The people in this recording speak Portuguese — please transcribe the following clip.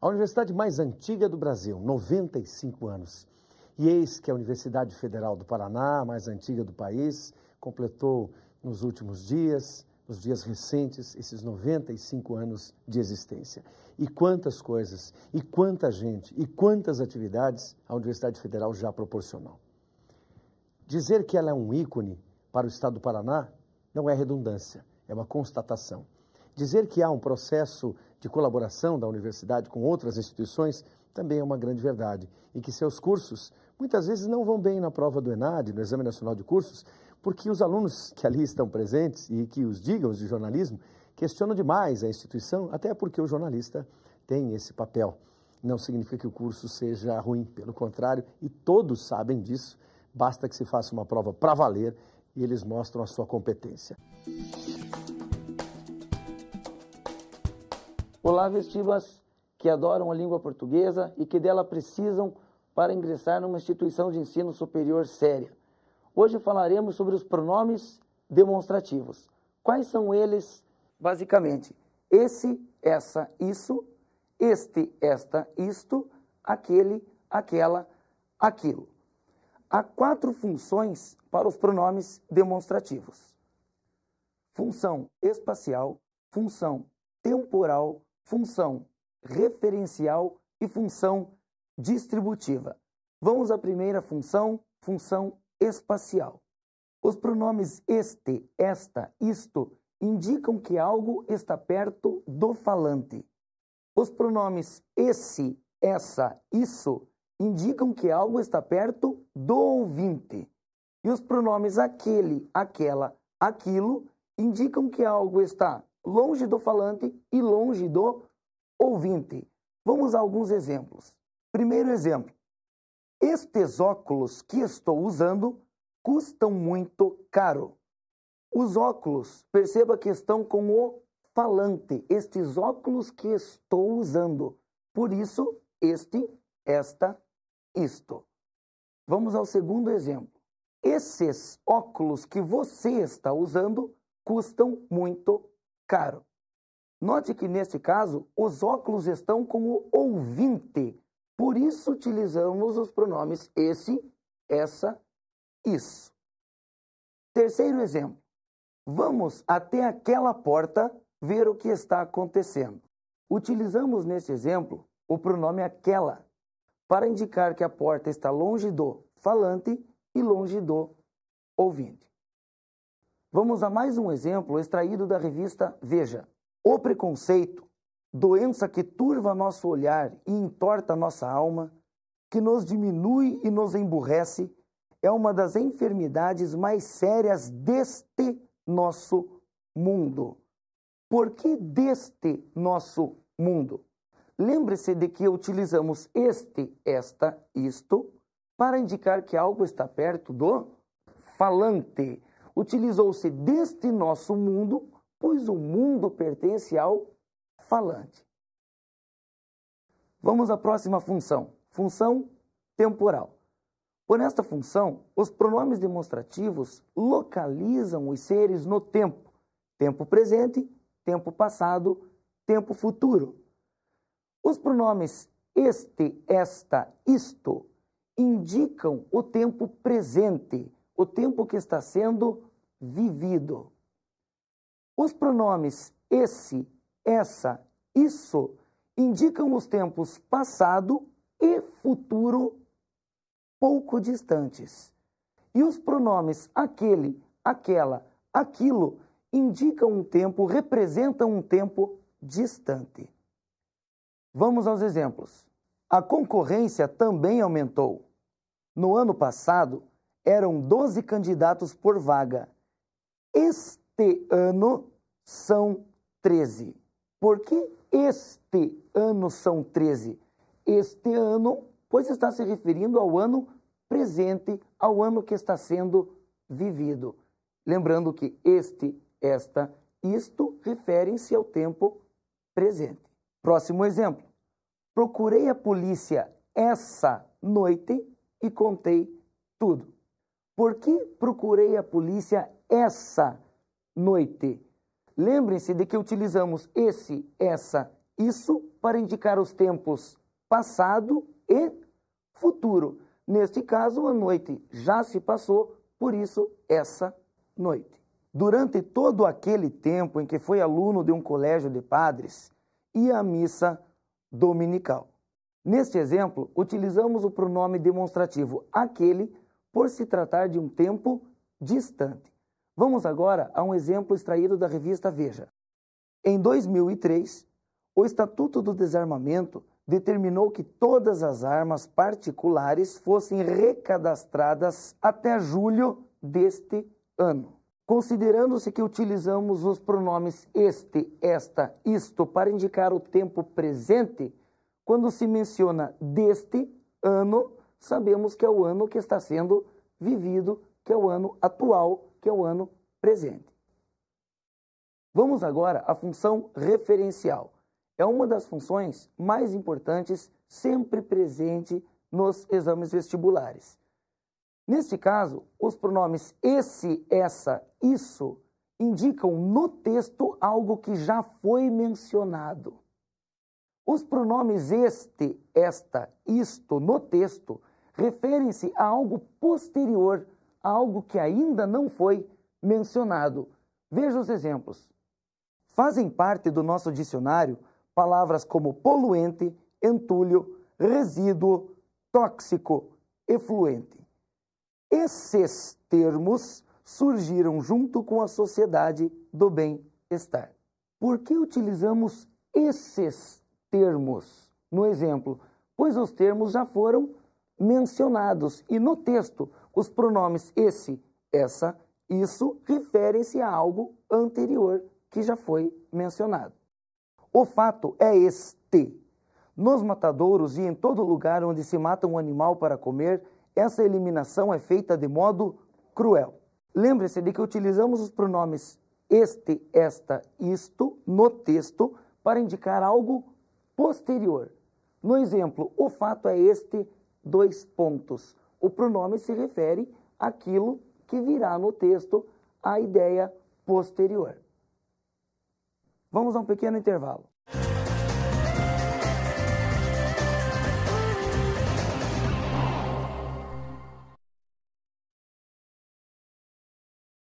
A universidade mais antiga do Brasil, 95 anos. E eis que a Universidade Federal do Paraná, a mais antiga do país, completou nos últimos dias, nos dias recentes, esses 95 anos de existência. E quantas coisas, e quanta gente, e quantas atividades a Universidade Federal já proporcionou. Dizer que ela é um ícone para o estado do Paraná não é redundância, é uma constatação. Dizer que há um processo de colaboração da universidade com outras instituições também é uma grande verdade. E que seus cursos muitas vezes não vão bem na prova do ENAD, no Exame Nacional de Cursos, porque os alunos que ali estão presentes e que os digam de jornalismo questionam demais a instituição, até porque o jornalista tem esse papel. Não significa que o curso seja ruim, pelo contrário, e todos sabem disso, basta que se faça uma prova para valer e eles mostram a sua competência. Olá, vestibas que adoram a língua portuguesa e que dela precisam para ingressar numa instituição de ensino superior séria. Hoje falaremos sobre os pronomes demonstrativos. Quais são eles? Basicamente, esse, essa, isso, este, esta, isto, aquele, aquela, aquilo. Há 4 funções para os pronomes demonstrativos: função espacial, função temporal, função referencial e função distributiva. Vamos à primeira função, função espacial. Os pronomes este, esta, isto indicam que algo está perto do falante. Os pronomes esse, essa, isso indicam que algo está perto do ouvinte. E os pronomes aquele, aquela, aquilo indicam que algo está longe do falante e longe do ouvinte. Vamos a alguns exemplos. Primeiro exemplo. Estes óculos que estou usando custam muito caro. Os óculos, perceba que estão com o falante. Estes óculos que estou usando. Por isso, este, esta, isto. Vamos ao segundo exemplo. Esses óculos que você está usando custam muito caro. Note que, neste caso, os óculos estão com o ouvinte. Por isso, utilizamos os pronomes esse, essa, isso. Terceiro exemplo. Vamos até aquela porta ver o que está acontecendo. Utilizamos, neste exemplo, o pronome aquela, para indicar que a porta está longe do falante e longe do ouvinte. Vamos a mais um exemplo extraído da revista Veja. O preconceito, doença que turva nosso olhar e entorta nossa alma, que nos diminui e nos emburrece, é uma das enfermidades mais sérias deste nosso mundo. Por que deste nosso mundo? Lembre-se de que utilizamos este, esta, isto, para indicar que algo está perto do falante. Utilizou-se deste nosso mundo, pois o mundo pertence ao falante. Vamos à próxima função, função temporal. Por esta função, os pronomes demonstrativos localizam os seres no tempo, tempo presente, tempo passado, tempo futuro. Os pronomes este, esta, isto indicam o tempo presente, o tempo que está sendo vivido. Os pronomes esse, essa, isso indicam os tempos passado e futuro pouco distantes. E os pronomes aquele, aquela, aquilo indicam um tempo, representam um tempo distante. Vamos aos exemplos. A concorrência também aumentou. No ano passado, eram 12 candidatos por vaga. Este ano são 13. Por que este ano são 13? Este ano, pois está se referindo ao ano presente, ao ano que está sendo vivido. Lembrando que este, esta, isto referem-se ao tempo presente. Próximo exemplo. Procurei a polícia essa noite e contei tudo. Por que procurei a polícia essa noite? Lembrem-se de que utilizamos esse, essa, isso para indicar os tempos passado e futuro. Neste caso, a noite já se passou, por isso, essa noite. Durante todo aquele tempo em que foi aluno de um colégio de padres, ia à missa dominical. Neste exemplo, utilizamos o pronome demonstrativo aquele por se tratar de um tempo distante. Vamos agora a um exemplo extraído da revista Veja. Em 2003, o Estatuto do Desarmamento determinou que todas as armas particulares fossem recadastradas até julho deste ano. Considerando-se que utilizamos os pronomes este, esta, isto para indicar o tempo presente, quando se menciona deste ano, sabemos que é o ano que está sendo vivido, que é o ano atual, que é o ano presente. Vamos agora à função referencial. É uma das funções mais importantes, sempre presente nos exames vestibulares. Neste caso, os pronomes esse, essa, isso indicam no texto algo que já foi mencionado. Os pronomes este, esta, isto no texto referem-se a algo posterior, a algo que ainda não foi mencionado. Veja os exemplos. Fazem parte do nosso dicionário palavras como poluente, entulho, resíduo, tóxico, efluente. Esses termos surgiram junto com a sociedade do bem-estar. Por que utilizamos esses termos no exemplo? Pois os termos já foram mencionados e no texto os pronomes esse, essa, isso referem-se a algo anterior que já foi mencionado. O fato é este: nos matadouros e em todo lugar onde se mata um animal para comer, essa eliminação é feita de modo cruel. Lembre-se de que utilizamos os pronomes este, esta, isto no texto para indicar algo posterior. No exemplo, o fato é este, dois pontos. O pronome se refere àquilo que virá no texto, à ideia posterior. Vamos a um pequeno intervalo.